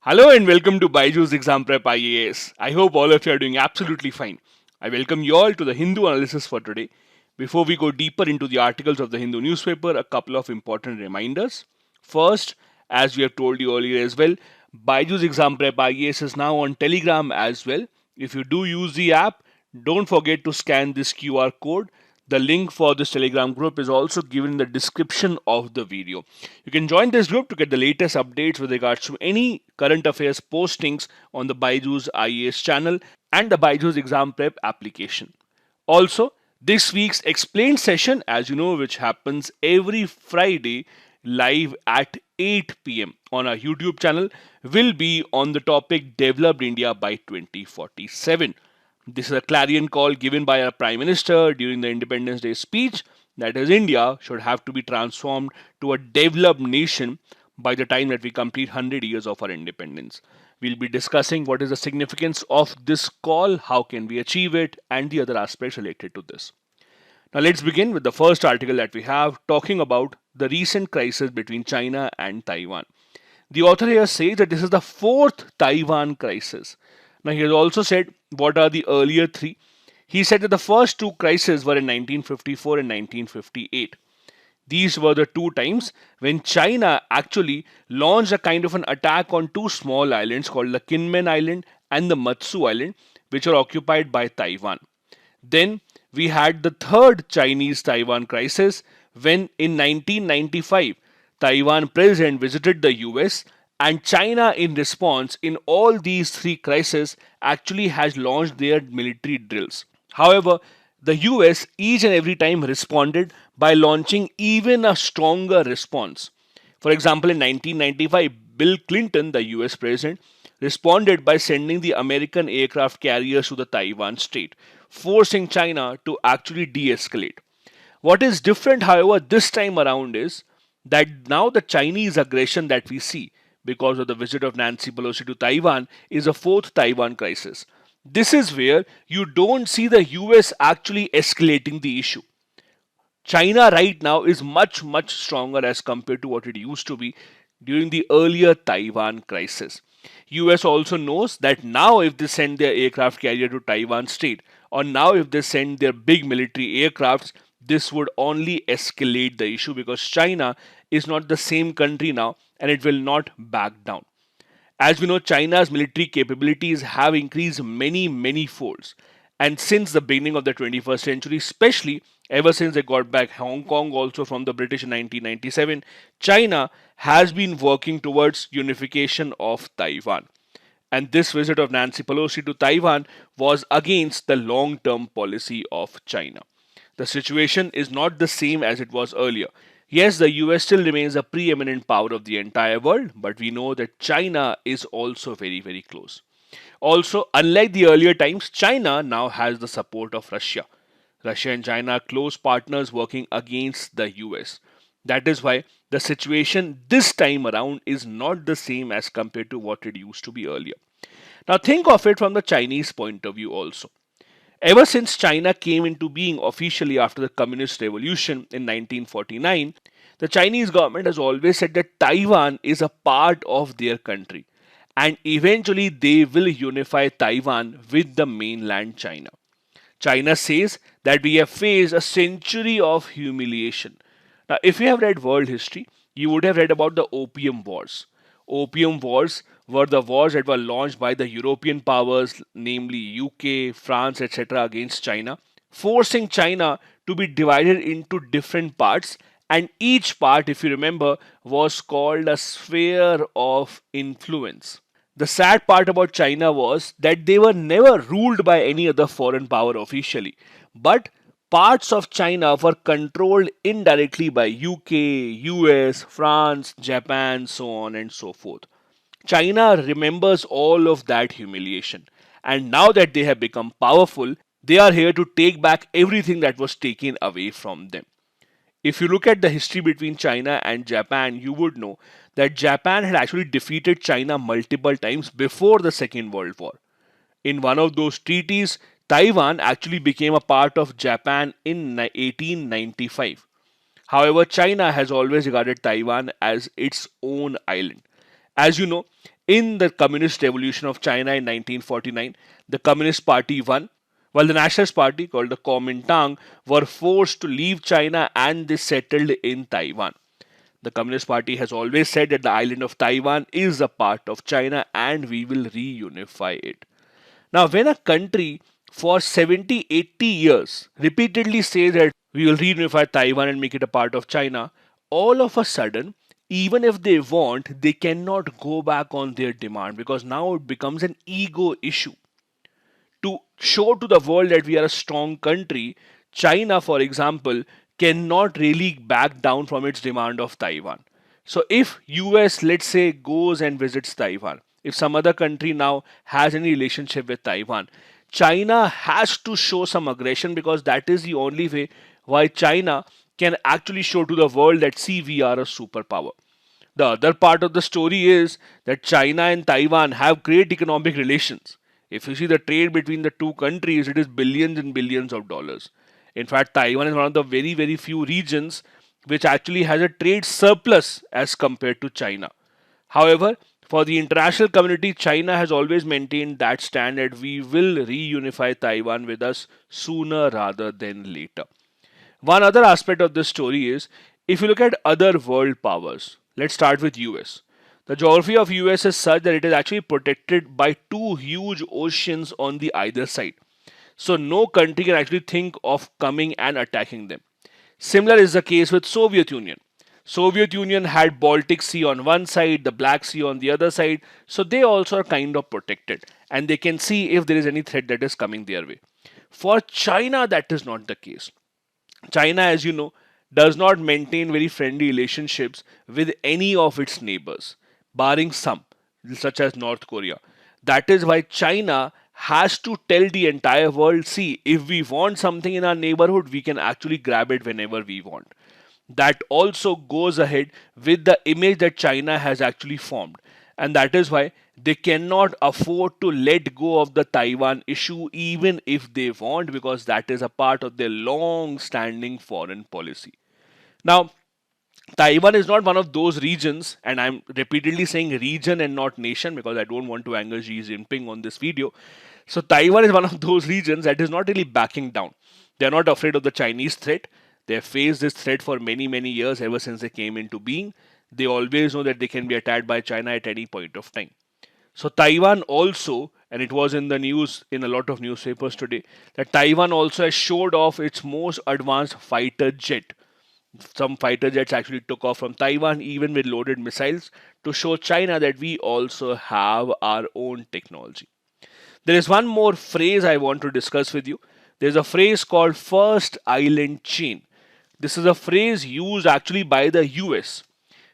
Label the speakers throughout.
Speaker 1: Hello and welcome to Byjus Exam Prep IAS. I hope all of you are doing absolutely fine. I welcome you all to the Hindu analysis for today. Before we go deeper into the articles of the Hindu newspaper, a couple of important reminders. First, as we have told you earlier as well, Byjus Exam Prep IAS is now on Telegram as well. If you do use the app, don't forget to scan this QR code. The link for this Telegram group is also given in the description of the video. You can join this group to get the latest updates with regards to any current affairs postings on the Byjus IAS channel and the Byjus Exam Prep application. Also, this week's explained session, as you know, which happens every Friday live at 8 p.m. on our YouTube channel, will be on the topic Developed India by 2047. This is a clarion call given by our Prime Minister during the Independence Day speech that is, India should have to be transformed to a developed nation by the time that we complete 100 years of our independence. We'll be discussing what is the significance of this call, how can we achieve it, and the other aspects related to this. Now, let's begin with the first article that we have talking about the recent crisis between China and Taiwan. The author here says that this is the fourth Taiwan crisis. Now, he has also said what are the earlier three. He said that the first two crises were in 1954 and 1958. These were the two times when China actually launched a kind of an attack on two small islands called the Kinmen Island and the Matsu Island, which are occupied by Taiwan. Then we had the third Chinese-Taiwan crisis when in 1995, Taiwan president visited the US and China in response in all these three crises actually has launched their military drills. However, the US each and every time responded by launching even a stronger response. For example, in 1995, Bill Clinton, the US president, responded by sending the American aircraft carriers to the Taiwan Strait, forcing China to actually de-escalate. What is different, however, this time around is that now the Chinese aggression that we see because of the visit of Nancy Pelosi to Taiwan is a fourth Taiwan crisis. This is where you don't see the US actually escalating the issue. China right now is much stronger as compared to what it used to be during the earlier Taiwan crisis. US also knows that now if they send their aircraft carrier to Taiwan Strait or now if they send their big military aircrafts, this would only escalate the issue because China is not the same country now and it will not back down. As we know, China's military capabilities have increased many folds. And since the beginning of the 21st century, especially ever since they got back Hong Kong also from the British in 1997, China has been working towards unification of Taiwan. And this visit of Nancy Pelosi to Taiwan was against the long-term policy of China. The situation is not the same as it was earlier. Yes, the US still remains a preeminent power of the entire world, but we know that China is also very close. Also, unlike the earlier times, China now has the support of Russia. Russia and China are close partners working against the US. That is why the situation this time around is not the same as compared to what it used to be earlier. Now, think of it from the Chinese point of view also. Ever since China came into being officially after the Communist Revolution in 1949, the Chinese government has always said that Taiwan is a part of their country and eventually they will unify Taiwan with the mainland China. China says that we have faced a century of humiliation. Now, if you have read world history, you would have read about the Opium Wars. Opium Wars were the wars that were launched by the European powers, namely UK, France, etc., against China, forcing China to be divided into different parts. And each part, if you remember, was called a sphere of influence. The sad part about China was that they were never ruled by any other foreign power officially, but parts of China were controlled indirectly by UK, US, France, Japan, so on and so forth. China remembers all of that humiliation. And now that they have become powerful, they are here to take back everything that was taken away from them. If you look at the history between China and Japan, you would know that Japan had actually defeated China multiple times before the Second World War. In one of those treaties, Taiwan actually became a part of Japan in 1895. However, China has always regarded Taiwan as its own island. As you know, In the Communist Revolution of China in 1949, the Communist Party won, while the Nationalist Party, called the Kuomintang, were forced to leave China and they settled in Taiwan. The Communist Party has always said that the island of Taiwan is a part of China and we will reunify it. Now, when a country for 70, 80 years repeatedly says that we will reunify Taiwan and make it a part of China, all of a sudden, even if they want, they cannot go back on their demand because now it becomes an ego issue. To show to the world that we are a strong country, China, for example, cannot really back down from its demand of Taiwan. So if US, let's say, goes and visits Taiwan, if some other country now has any relationship with Taiwan, China has to show some aggression because that is the only way why China can actually show to the world that see we are a superpower. The other part of the story is that China and Taiwan have great economic relations. If you see the trade between the two countries, it is billions and billions of dollars. In fact, Taiwan is one of the very, very few regions which actually has a trade surplus as compared to China. However, for the international community, China has always maintained that stand that we will reunify Taiwan with us sooner rather than later. One other aspect of this story is if you look at other world powers, let's start with US. The geography of US is such that it is actually protected by two huge oceans on the either side. So no country can actually think of coming and attacking them. Similar is the case with Soviet Union. Soviet Union had Baltic Sea on one side, the Black Sea on the other side, so they also are kind of protected and they can see if there is any threat that is coming their way. For China, that is not the case. China, as you know, does not maintain very friendly relationships with any of its neighbors, barring some, such as North Korea. That is why China has to tell the entire world, see, if we want something in our neighborhood, we can actually grab it whenever we want. That also goes ahead with the image that China has actually formed. And that is why they cannot afford to let go of the Taiwan issue even if they want, because that is a part of their long standing foreign policy. Now, Taiwan is not one of those regions, and I'm repeatedly saying region and not nation because I don't want to anger Xi Jinping on this video. So, Taiwan is one of those regions that is not really backing down. They're not afraid of the Chinese threat. They have faced this threat for many, many years ever since they came into being. They always know that they can be attacked by China at any point of time. So Taiwan also, and it was in the news in a lot of newspapers today, that Taiwan also has showed off its most advanced fighter jet. Some fighter jets actually took off from Taiwan, even with loaded missiles, to show China that we also have our own technology. There is one more phrase I want to discuss with you. There's a phrase called first island chain. This is a phrase used actually by the US.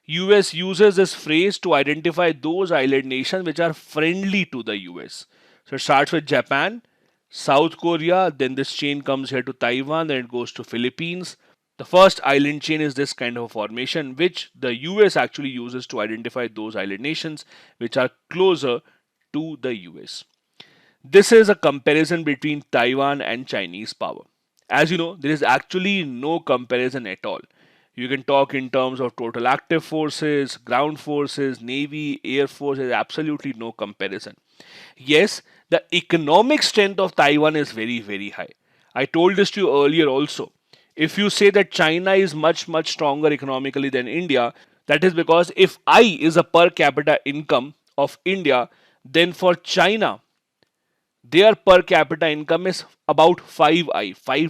Speaker 1: US uses this phrase to identify those island nations which are friendly to the US. So it starts with Japan, South Korea, then this chain comes here to Taiwan, then it goes to Philippines. The first island chain is this kind of a formation which the US actually uses to identify those island nations which are closer to the US. This is a comparison between Taiwan and Chinese power. As you know, there is actually no comparison at all. You can talk in terms of total active forces, ground forces, navy, air force, there is absolutely no comparison. Yes, the economic strength of Taiwan is very, very high. I told this to you earlier also. If you say that China is much, much stronger economically than India, that is because if I is a per capita income of India, then for China, their per capita income is about 5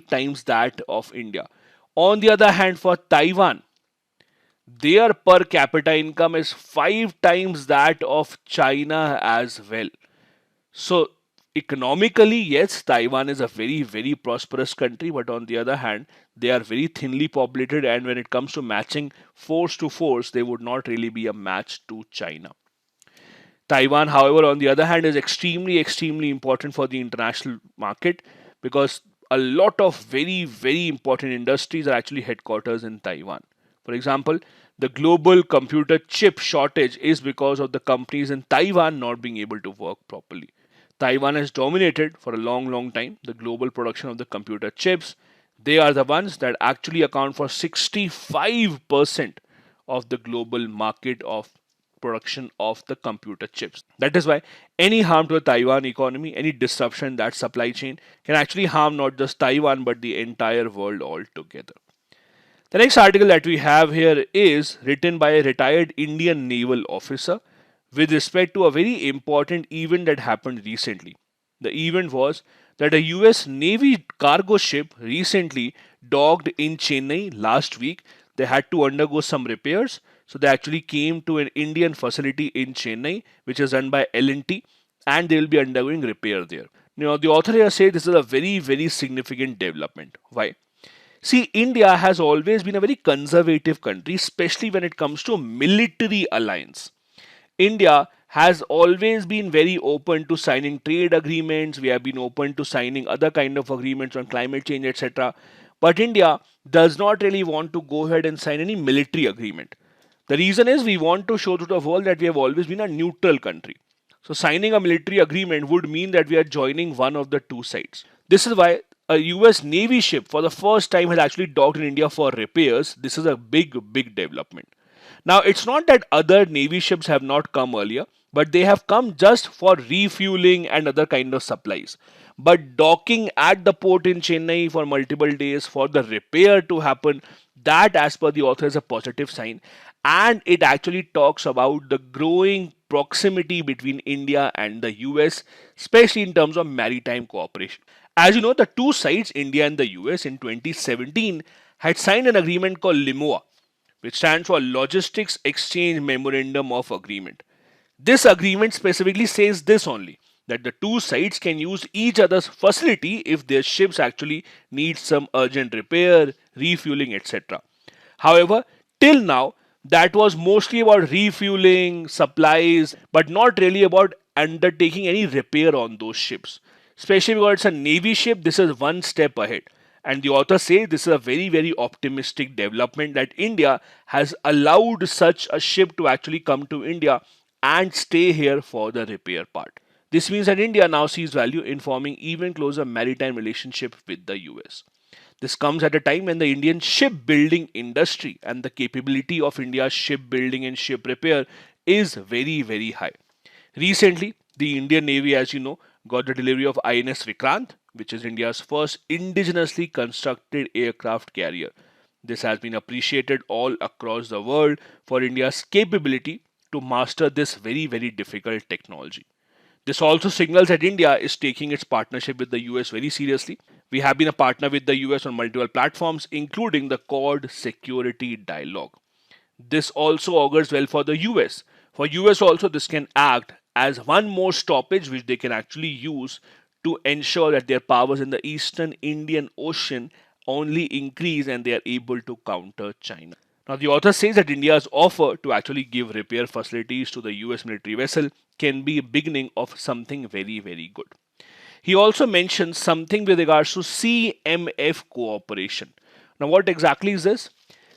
Speaker 1: times that of India. On the other hand, for Taiwan, their per capita income is 5 times that of China as well. So, economically, yes, Taiwan is a very, very prosperous country, but on the other hand, they are very thinly populated, and when it comes to matching force to force, they would not really be a match to China. Taiwan, however, on the other hand, is extremely, extremely important for the international market because a lot of very, very important industries are actually headquarters in Taiwan. For example, the global computer chip shortage is because of the companies in Taiwan not being able to work properly. Taiwan has dominated for a long, long time the global production of the computer chips. They are the ones that actually account for 65% of the global market of production of the computer chips. That is why any harm to the Taiwan economy, any disruption in that supply chain can actually harm not just Taiwan but the entire world altogether. The next article that we have here is written by a retired Indian naval officer with respect to a very important event that happened recently. The event was that a US Navy cargo ship recently docked in Chennai last week. They had to undergo some repairs, so they actually came to an Indian facility in Chennai, which is run by L&T, and they will be undergoing repair there. Now, the author here says this is a very, very significant development. Why? See, India has always been a very conservative country, especially when it comes to military alliance. India has always been very open to signing trade agreements. We have been open to signing other kind of agreements on climate change, etc. But India does not really want to go ahead and sign any military agreement. The reason is we want to show to the world that we have always been a neutral country. So signing a military agreement would mean that we are joining one of the two sides. This is why a US Navy ship for the first time has actually docked in India for repairs. This is a big, big development. Now, it's not that other Navy ships have not come earlier, but they have come just for refueling and other kind of supplies. But docking at the port in Chennai for multiple days for the repair to happen, that as per the author is a positive sign. And it actually talks about the growing proximity between India and the US, especially in terms of maritime cooperation. As you know, the two sides, India and the US, in 2017 had signed an agreement called LIMOA, which stands for Logistics Exchange Memorandum of Agreement. This agreement specifically says this only, that the two sides can use each other's facility if their ships actually need some urgent repair, refueling, etc. However, till now, that was mostly about refueling, supplies, but not really about undertaking any repair on those ships. Especially because it's a Navy ship, this is one step ahead. And the author says this is a very, very optimistic development that India has allowed such a ship to actually come to India and stay here for the repair part. This means that India now sees value in forming even closer maritime relationship with the US. This comes at a time when the Indian shipbuilding industry and the capability of India's shipbuilding and ship repair is very, very high. Recently, the Indian Navy, as you know, got the delivery of INS Vikrant, which is India's first indigenously constructed aircraft carrier. This has been appreciated all across the world for India's capability to master this very, very difficult technology. This also signals that India is taking its partnership with the US very seriously. We have been a partner with the US on multiple platforms, including the Quad Security Dialogue. This also augurs well for the US. For US also, this can act as one more stoppage which they can actually use to ensure that their powers in the Eastern Indian Ocean only increase and they are able to counter China. Now, the author says that India's offer to actually give repair facilities to the US military vessel can be a beginning of something very, very good. He also mentions something with regards to CMF cooperation. Now, what exactly is this?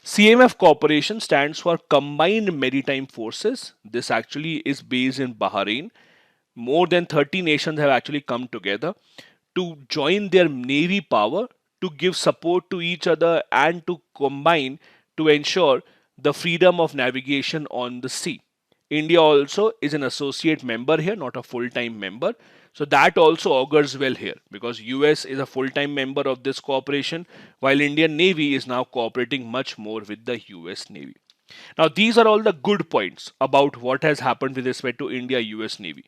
Speaker 1: CMF cooperation stands for Combined Maritime Forces. This actually is based in Bahrain. More than 30 nations have actually come together to join their navy power to give support to each other and to combine to ensure the freedom of navigation on the sea. India also is an associate member here, not a full-time member. So that also augurs well here because US is a full-time member of this cooperation while Indian Navy is now cooperating much more with the US Navy. Now these are all the good points about what has happened with respect to India-US Navy.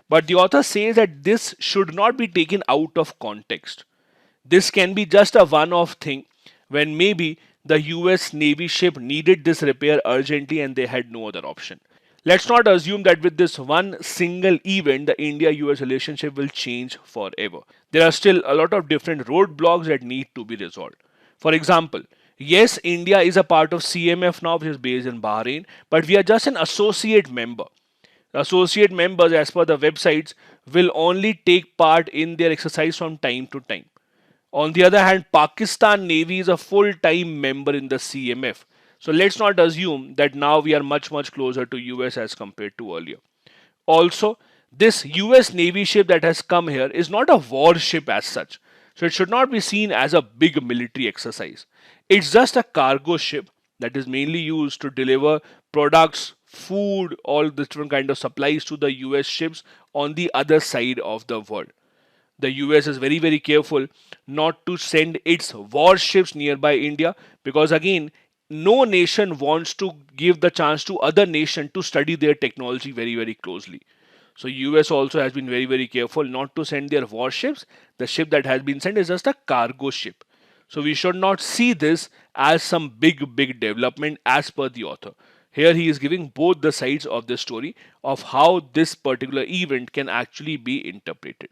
Speaker 1: But the author says that this should not be taken out of context. This can be just a one-off thing when maybe the US Navy ship needed this repair urgently and they had no other option. Let's not assume that with this one single event, the India-US relationship will change forever. There are still a lot of different roadblocks that need to be resolved. For example, yes, India is a part of CMF now, which is based in Bahrain, but we are just an associate member. Associate members, as per the websites, will only take part in their exercise from time to time. On the other hand, Pakistan Navy is a full-time member in the CMF. So let's not assume that now we are much closer to US as compared to earlier. Also, this US Navy ship that has come here is not a warship as such. So it should not be seen as a big military exercise. It's just a cargo ship that is mainly used to deliver products food, all the different kind of supplies to the US ships on the other side of the world. The US is very, very careful not to send its warships nearby India because, again, no nation wants to give the chance to other nation to study their technology very, very closely. So US also has been very, very careful not to send their warships. The ship that has been sent is just a cargo ship. So we should not see this as some big, big development as per the author. Here he is giving both the sides of the story of how this particular event can actually be interpreted.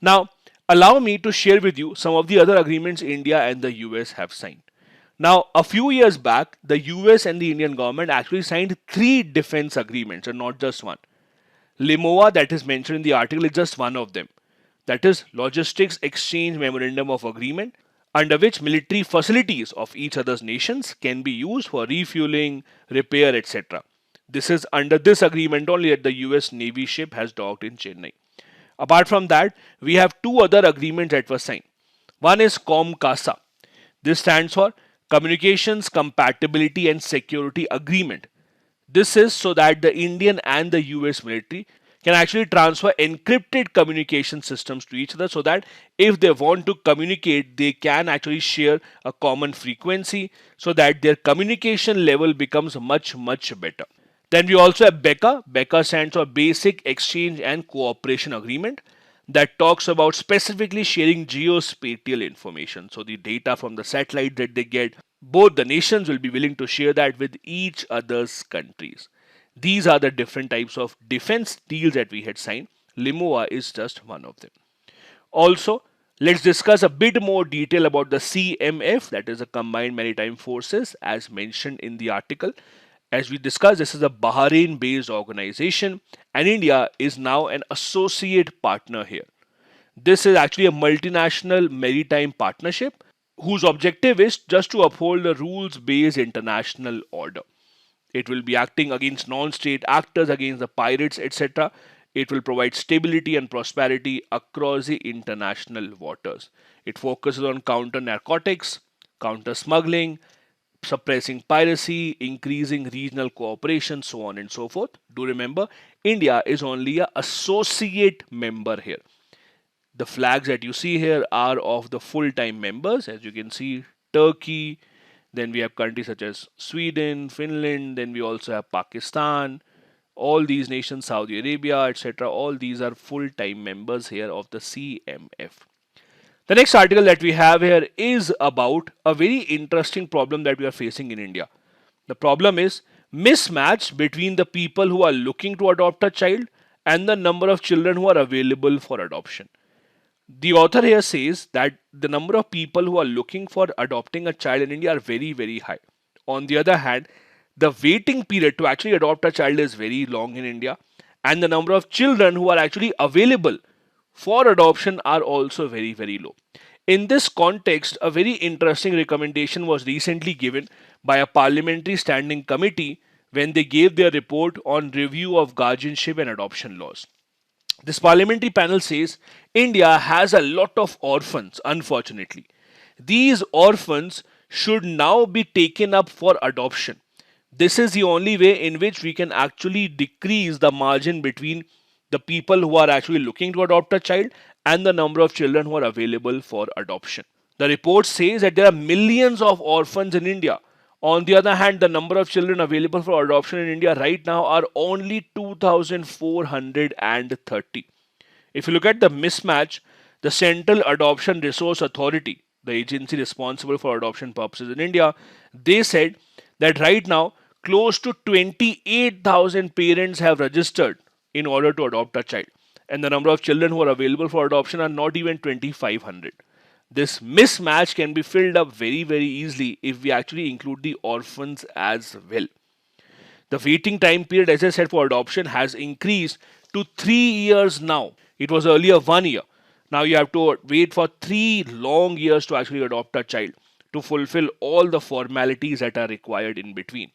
Speaker 1: Now, allow me to share with you some of the other agreements India and the US have signed. Now, a few years back, the US and the Indian government actually signed three defense agreements and not just one. LIMOA, that is mentioned in the article, is just one of them. That is Logistics Exchange Memorandum of Agreement, under which military facilities of each other's nations can be used for refueling, repair, etc. This is under this agreement only that the US Navy ship has docked in Chennai. Apart from that, we have two other agreements that were signed. One is COMCASA. This stands for Communications Compatibility and Security Agreement. This is so that the Indian and the US military can actually transfer encrypted communication systems to each other so that if they want to communicate, they can actually share a common frequency so that their communication level becomes much, much better. Then we also have BECA. BECA stands for Basic Exchange and Cooperation Agreement that talks about specifically sharing geospatial information. So the data from the satellite that they get, both the nations will be willing to share that with each other's countries. These are the different types of defense deals that we had signed. LIMOA is just one of them. Also, let's discuss a bit more detail about the CMF, that is the Combined Maritime Forces, as mentioned in the article. As we discussed, this is a Bahrain-based organization and India is now an associate partner here. This is actually a multinational maritime partnership whose objective is just to uphold the rules-based international order. It will be acting against non-state actors, against the pirates, etc. It will provide stability and prosperity across the international waters. It focuses on counter narcotics, counter smuggling, suppressing piracy, increasing regional cooperation, so on and so forth. Do remember, India is only an associate member here. The flags that you see here are of the full-time members. As you can see, Turkey, then we have countries such as Sweden, Finland, then we also have Pakistan, all these nations, Saudi Arabia, etc. All these are full-time members here of the CMF. The next article that we have here is about a very interesting problem that we are facing in India. The problem is mismatch between the people who are looking to adopt a child and the number of children who are available for adoption. The author here says that the number of people who are looking for adopting a child in India are very, very high. On the other hand, the waiting period to actually adopt a child is very long in India, and the number of children who are actually available for adoption are also very, very low. In this context, a very interesting recommendation was recently given by a parliamentary standing committee when they gave their report on review of guardianship and adoption laws. This parliamentary panel says India has a lot of orphans, unfortunately. These orphans should now be taken up for adoption. This is the only way in which we can actually decrease the margin between the people who are actually looking to adopt a child and the number of children who are available for adoption. The report says that there are millions of orphans in India. On the other hand, the number of children available for adoption in India right now are only 2,430. If you look at the mismatch, the Central Adoption Resource Authority, the agency responsible for adoption purposes in India, they said that right now close to 28,000 parents have registered in order to adopt a child, and the number of children who are available for adoption are not even 2,500. This mismatch can be filled up very, very easily if we actually include the orphans as well. The waiting time period, as I said, for adoption has increased to 3 years now. It was earlier 1 year. Now you have to wait for 3 long years to actually adopt a child to fulfill all the formalities that are required in between.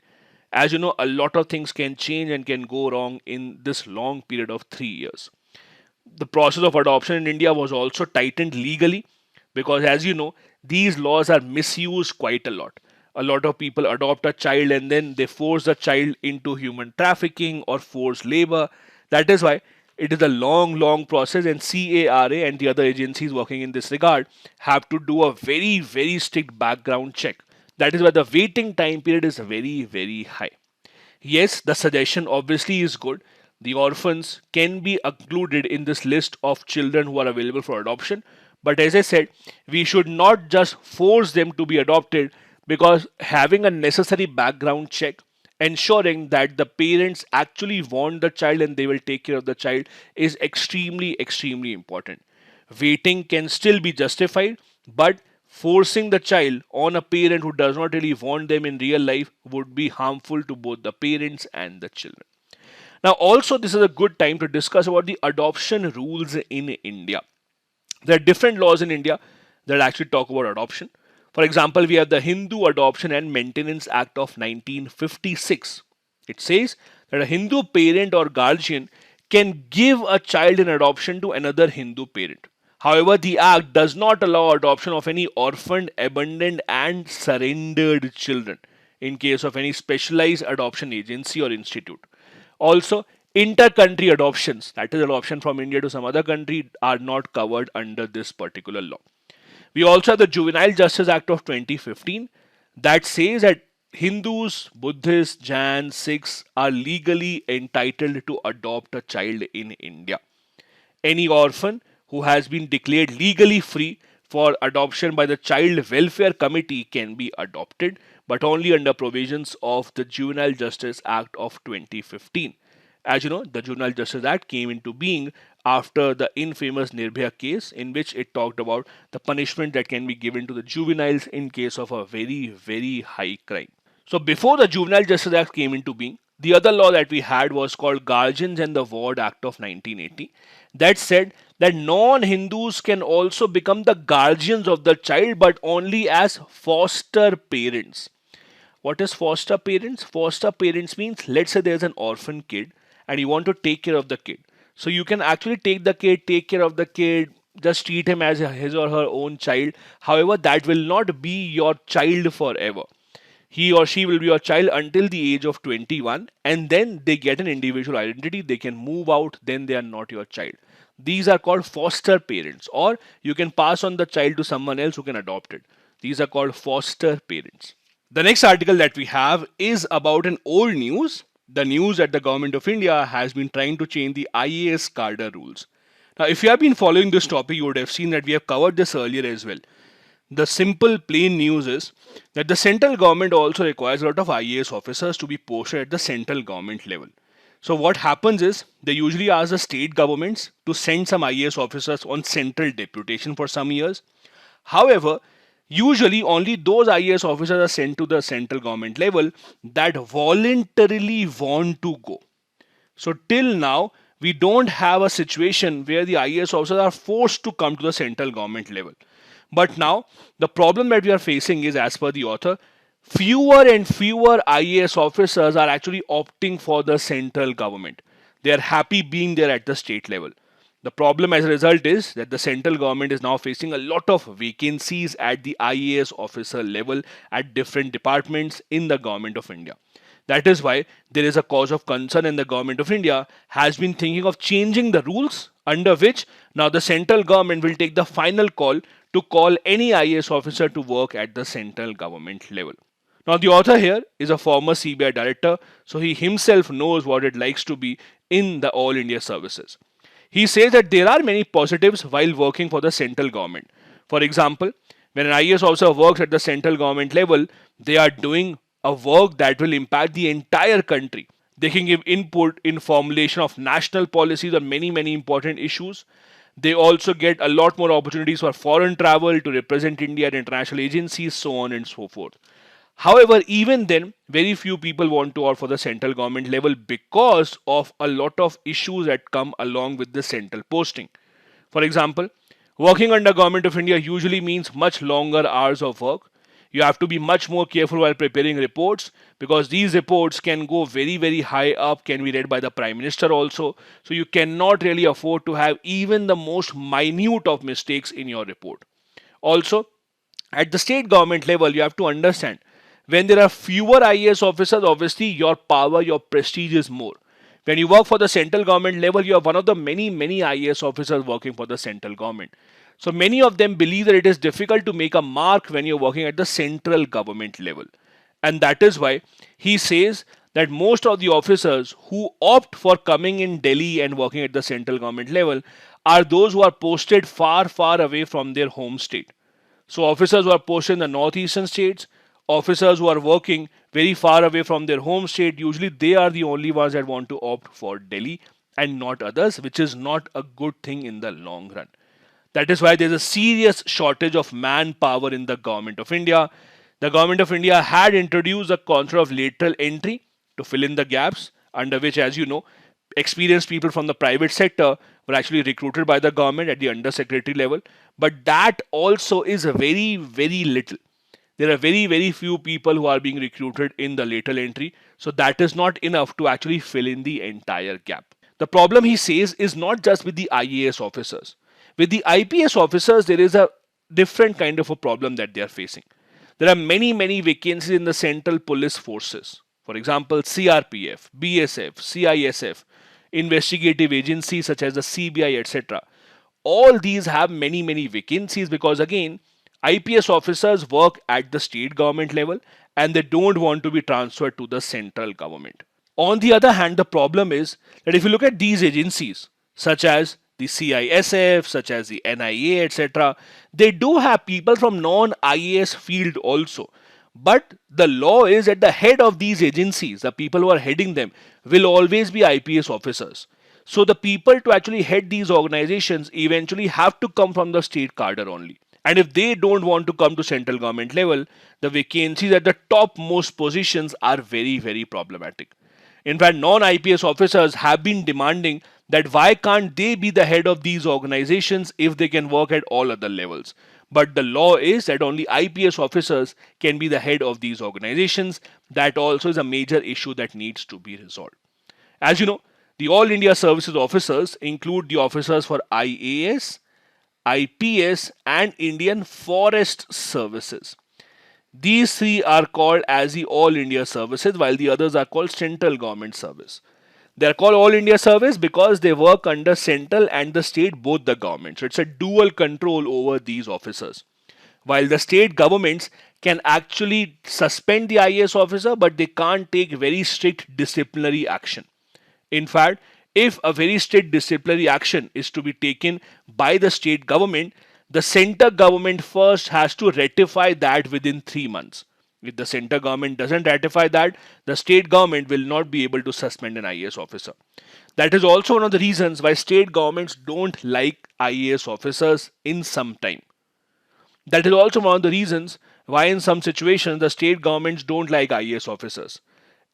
Speaker 1: As you know, a lot of things can change and can go wrong in this long period of 3 years. The process of adoption in India was also tightened legally because, as you know, these laws are misused quite a lot. a lot of people adopt a child and then they force the child into human trafficking or forced labor. That is why it is a long process, and CARA and the other agencies working in this regard have to do a very strict background check. That is why the waiting time period is very high. Yes, the suggestion obviously is good. The orphans can be included in this list of children who are available for adoption. But as I said, we should not just force them to be adopted, because having a necessary background check, ensuring that the parents actually want the child and they will take care of the child, is extremely important. Waiting can still be justified, but forcing the child on a parent who does not really want them in real life would be harmful to both the parents and the children. Now, also, this is a good time to discuss about the adoption rules in India. There are different laws in India that actually talk about adoption. For example, we have the Hindu Adoption and Maintenance Act of 1956. It says that a Hindu parent or guardian can give a child in adoption to another Hindu parent. However, the act does not allow adoption of any orphaned, abandoned, and surrendered children in case of any specialized adoption agency or institute. Also, inter-country adoptions, that is adoption from India to some other country, are not covered under this particular law. We also have the Juvenile Justice Act of 2015 that says that Hindus, Buddhists, Jains, Sikhs are legally entitled to adopt a child in India. Any orphan who has been declared legally free for adoption by the Child Welfare Committee can be adopted, but only under provisions of the Juvenile Justice Act of 2015. As you know, the Juvenile Justice Act came into being after the infamous Nirbhaya case, in which it talked about the punishment that can be given to the juveniles in case of a very high crime. So before the Juvenile Justice Act came into being, the other law that we had was called Guardians and the Ward Act of 1980 that said that non-Hindus can also become the guardians of the child, but only as foster parents. What is foster parents? Foster parents means, let's say there's an orphan kid and you want to take care of the kid. So you can actually take the kid, take care of the kid, just treat him as his or her own child. However, that will not be your child forever. He or she will be your child until the age of 21, and then they get an individual identity. They can move out, then they are not your child. These are called foster parents, or you can pass on the child to someone else who can adopt it. These are called foster parents. The next article that we have is about an old news. The news that the government of India has been trying to change the IAS cadre rules. Now, if you have been following this topic, you would have seen that we have covered this earlier as well. The simple plain news is that the central government also requires a lot of IAS officers to be posted at the central government level. So what happens is they usually ask the state governments to send some IAS officers on central deputation for some years. However, usually only those IAS officers are sent to the central government level that voluntarily want to go. So till now, we don't have a situation where the IAS officers are forced to come to the central government level. But now, the problem that we are facing is, as per the author, fewer and fewer IAS officers are actually opting for the central government. They are happy being there at the state level. The problem as a result is that the central government is now facing a lot of vacancies at the IAS officer level at different departments in the government of India. That is why there is a cause of concern, and the government of India has been thinking of changing the rules under which now the central government will take the final call to call any IAS officer to work at the central government level. Now, the author here is a former CBI director, so he himself knows what it likes to be in the All India services. He says that there are many positives while working for the central government. For example, when an IAS officer works at the central government level, they are doing a work that will impact the entire country. They can give input in formulation of national policies on many important issues. They also get a lot more opportunities for foreign travel to represent India at international agencies, so on and so forth. However, even then, very few people want to opt for the central government level because of a lot of issues that come along with the central posting. For example, working under Government of India usually means much longer hours of work. You have to be much more careful while preparing reports, because these reports can go very high up, can be read by the Prime Minister also. So you cannot really afford to have even the most minute of mistakes in your report. Also, at the state government level, you have to understand, When there are fewer IAS officers, obviously your power, your prestige is more. When you work for the central government level, you are one of the many IAS officers working for the central government. So many of them believe that it is difficult to make a mark when you're working at the central government level. And that is why he says that most of the officers who opt for coming in Delhi and working at the central government level are those who are posted far away from their home state. So officers who are posted in the northeastern states, officers who are working very far away from their home state, usually they are the only ones that want to opt for Delhi and not others, which is not a good thing in the long run. That is why there's a serious shortage of manpower in the government of India. The government of India had introduced a concept of lateral entry to fill in the gaps, under which, as you know, experienced people from the private sector were actually recruited by the government at the undersecretary level. But that also is very little. There are very few people who are being recruited in the lateral entry. So that is not enough to actually fill in the entire gap. The problem, he says, is not just with the IAS officers. With the IPS officers, there is a different kind of a problem that they are facing. There are many vacancies in the central police forces. For example, CRPF, BSF, CISF, investigative agencies such as the CBI, etc. All these have many vacancies because, again, IPS officers work at the state government level and they don't want to be transferred to the central government. On the other hand, the problem is that if you look at these agencies, such as the CISF, such as the NIA, etc., they do have people from non-IAS field also. But the law is that the head of these agencies, the people who are heading them, will always be IPS officers. So the people to actually head these organizations eventually have to come from the state cadre only. And if they don't want to come to central government level, the vacancies at the topmost positions are very problematic. In fact, non-IPS officers have been demanding that why can't they be the head of these organizations if they can work at all other levels. But the law is that only IPS officers can be the head of these organizations. That also is a major issue that needs to be resolved. As you know, the All India Services officers include the officers for IAS, IPS and Indian Forest Services. These three are called as the All India Services, while the others are called Central Government Service. They are called All India Service because they work under central and the state, both the governments. So it's a dual control over these officers. While the state governments can actually suspend the IAS officer, but they can't take very strict disciplinary action. In fact, if a very strict disciplinary action is to be taken by the state government, the center government first has to ratify that within 3 months. If the center government doesn't ratify that, the state government will not be able to suspend an IAS officer. That is also one of the reasons why state governments don't like IAS officers in some time. That is also one of the reasons why in some situations the state governments don't like IAS officers.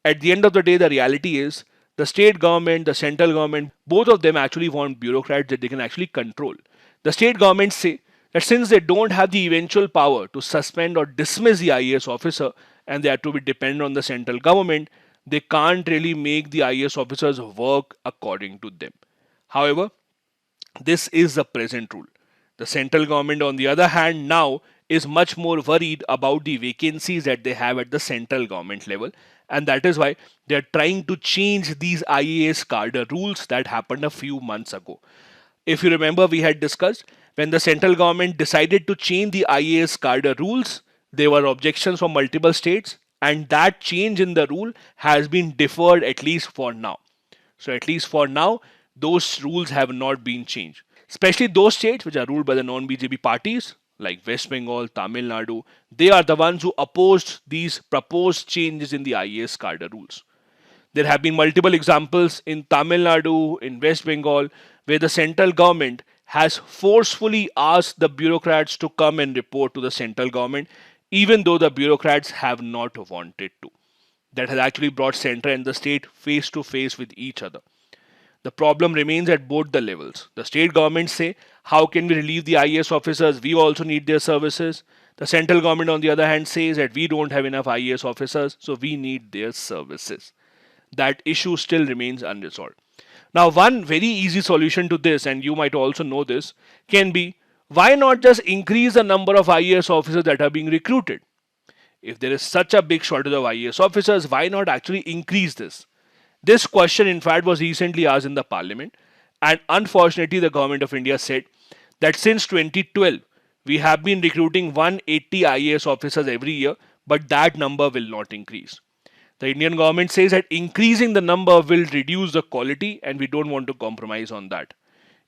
Speaker 1: At the end of the day, the reality is the state government, the central government, both of them actually want bureaucrats that they can actually control. The state governments say that since they don't have the eventual power to suspend or dismiss the IAS officer and they have to be dependent on the central government, they can't really make the IAS officers work according to them. However, this is the present rule. The central government, on the other hand, now is much more worried about the vacancies that they have at the central government level, and that is why they are trying to change these IAS cadre rules that happened a few months ago. If you remember, we had discussed when the central government decided to change the IAS cadre rules, there were objections from multiple states, and that change in the rule has been deferred at least for now. So at least for now, those rules have not been changed. Especially those states which are ruled by the non-BJP parties like West Bengal, Tamil Nadu, they are the ones who opposed these proposed changes in the IAS cadre rules. There have been multiple examples in Tamil Nadu, in West Bengal, where the central government has forcefully asked the bureaucrats to come and report to the central government, even though the bureaucrats have not wanted to. That has actually brought center and the state face to face with each other. The problem remains at both the levels. The state governments say, how can we relieve the IAS officers? We also need their services. The central government, on the other hand, says that we don't have enough IAS officers, so we need their services. That issue still remains unresolved. Now, one very easy solution to this, and you might also know this, can be, why not just increase the number of IAS officers that are being recruited? If there is such a big shortage of IAS officers, why not actually increase this? This question, in fact, was recently asked in the parliament, and unfortunately, the government of India said that since 2012, we have been recruiting 180 IAS officers every year, but that number will not increase. The Indian government says that increasing the number will reduce the quality, and we don't want to compromise on that.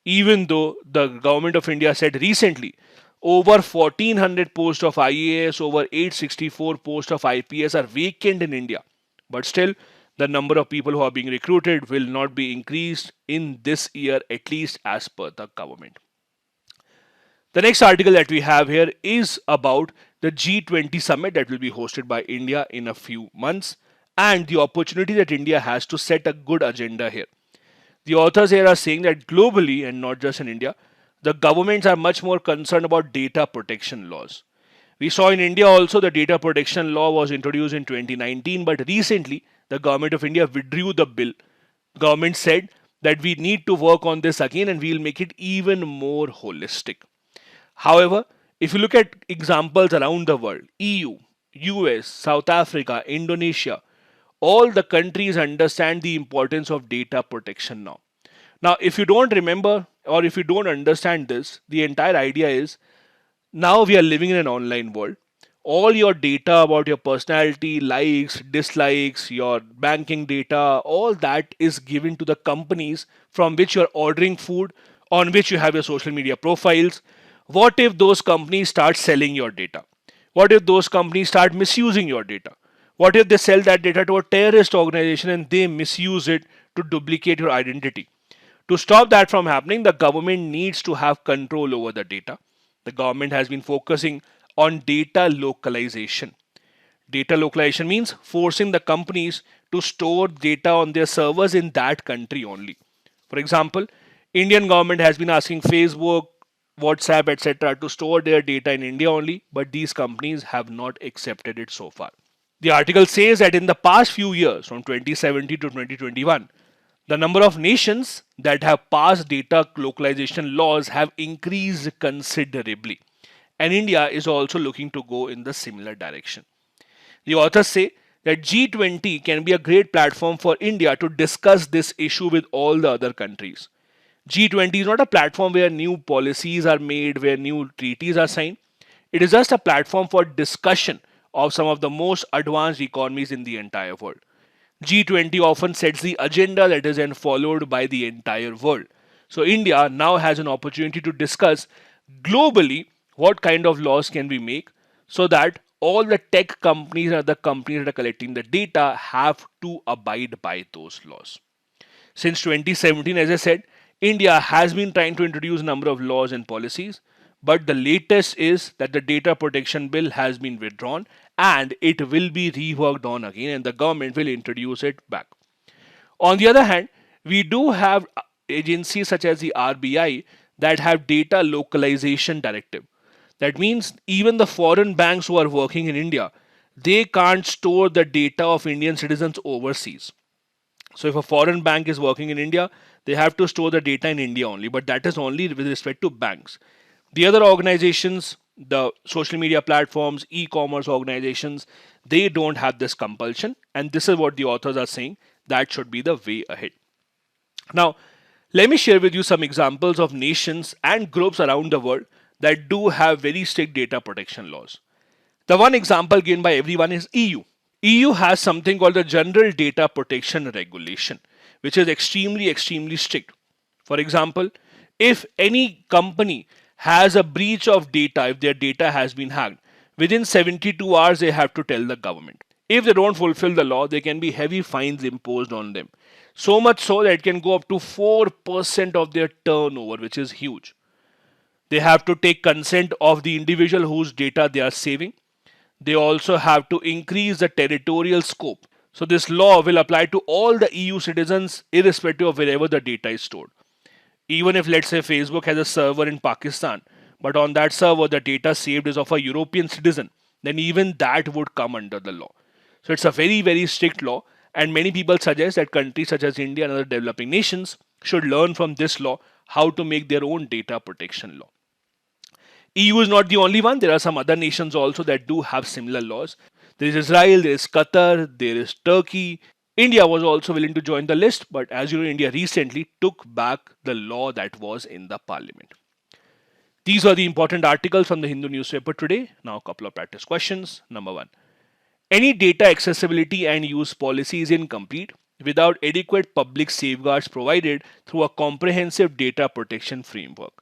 Speaker 1: Even though the government of India said recently over 1400 posts of IAS, over 864 posts of IPS are vacant in India. But still, the number of people who are being recruited will not be increased in this year, at least as per the government. The next article that we have here is about the G20 summit that will be hosted by India in a few months and the opportunity that India has to set a good agenda here. The authors here are saying that globally and not just in India, the governments are much more concerned about data protection laws. We saw in India also the data protection law was introduced in 2019, but recently the government of India withdrew the bill. The government said that we need to work on this again and we'll make it even more holistic. However, if you look at examples around the world, EU, US, South Africa, Indonesia, all the countries understand the importance of data protection now. Now, if you don't remember or if you don't understand this, the entire idea is now we are living in an online world. All your data about your personality, likes, dislikes, your banking data, all that is given to the companies from which you are ordering food, on which you have your social media profiles. What if those companies start selling your data? What if those companies start misusing your data? What if they sell that data to a terrorist organization and they misuse it to duplicate your identity? To stop that from happening, the government needs to have control over the data. The government has been focusing on data localization. Data localization means forcing the companies to store data on their servers in that country only. For example, Indian government has been asking Facebook, WhatsApp, etc. to store their data in India only, but these companies have not accepted it so far. The article says that in the past few years, from 2017 to 2021, the number of nations that have passed data localization laws have increased considerably. And India is also looking to go in the similar direction. The authors say that G20 can be a great platform for India to discuss this issue with all the other countries. G20 is not a platform where new policies are made, where new treaties are signed. It is just a platform for discussion of some of the most advanced economies in the entire world. G20 often sets the agenda that is then followed by the entire world. So India now has an opportunity to discuss globally what kind of laws can we make so that all the tech companies and other companies that are collecting the data have to abide by those laws. Since 2017, as I said, India has been trying to introduce a number of laws and policies, but the latest is that the data protection bill has been withdrawn and it will be reworked on again and the government will introduce it back. On the other hand, we do have agencies such as the RBI that have data localization directive. That means even the foreign banks who are working in India, they can't store the data of Indian citizens overseas. So if a foreign bank is working in India, they have to store the data in India only, but that is only with respect to banks. The other organizations, the social media platforms, e-commerce organizations, they don't have this compulsion, and this is what the authors are saying that should be the way ahead. Now, let me share with you some examples of nations and groups around the world that do have very strict data protection laws. The one example given by everyone is EU. EU has something called the General Data Protection Regulation, which is extremely strict. For example, if any company has a breach of data, if their data has been hacked, within 72 hours they have to tell the government. If they don't fulfill the law, there can be heavy fines imposed on them. So much so that it can go up to 4% of their turnover, which is huge. They have to take consent of the individual whose data they are saving. They also have to increase the territorial scope. So this law will apply to all the EU citizens irrespective of wherever the data is stored. Even if, let's say, Facebook has a server in Pakistan, but on that server the data saved is of a European citizen, then even that would come under the law. So it's a very strict law, and many people suggest that countries such as India and other developing nations should learn from this law how to make their own data protection law. EU is not the only one. There are some other nations also that do have similar laws. There is Israel, there is Qatar, there is Turkey. India was also willing to join the list, but as you know, India recently took back the law that was in the parliament. These are the important articles from the Hindu newspaper today. Now, a couple of practice questions. Number one, any data accessibility and use policy is incomplete without adequate public safeguards provided through a comprehensive data protection framework.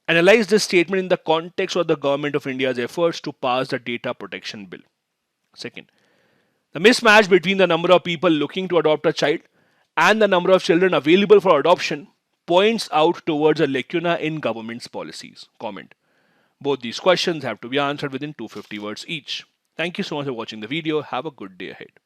Speaker 1: Analyze this statement in the context of the Government of India's efforts to pass the Data Protection Bill. Second, the mismatch between the number of people looking to adopt a child and the number of children available for adoption points out towards a lacuna in government's policies. Comment. Both these questions have to be answered within 250 words each. Thank you so much for watching the video. Have a good day ahead.